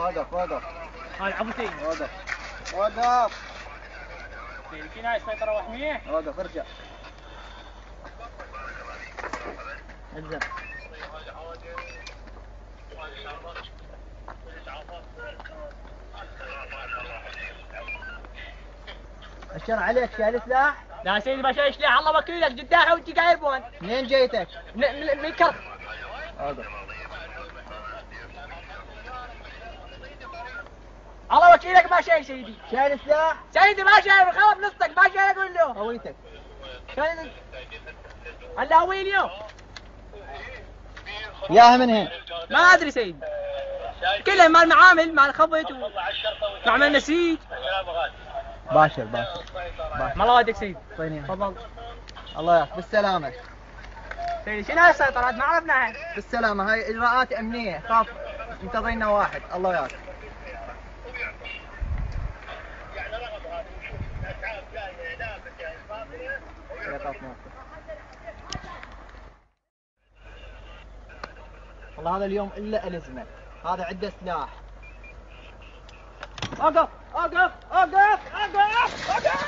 وقف وقف. هاي ابو سيد. وقف وقف. في ناس سيطرة وحمية. وقف ارجع. الزم. اشر عليك شايل سلاح؟ لا سيدي ما شايل سلاح الله وكيلك جداحة وانت قايل بون. منين جيتك؟ من كرخ. وقف. الله وكيلك ما شايل سيدي. شايل سلاح؟ سيدي ما شايل خلاص نصك ما شايل اقول له. هويتك؟ شايل هلا هوي اليوم. ياها من هين؟ ما ادري سيدي. كله مع المعامل مع الخبط مع النسيج. باشر باشر. ما الله ودك سيدي. طيني. تفضل. الله يعافيك بالسلامة. سيدي شنو هاي السيطرات ما عرفناها. بالسلامة هاي اجراءات امنية خاف انتظرنا واحد الله يعافيك. والله هذا اليوم الا الزمه، هذا عنده سلاح. اوقف اوقف اوقف اوقف اوقف.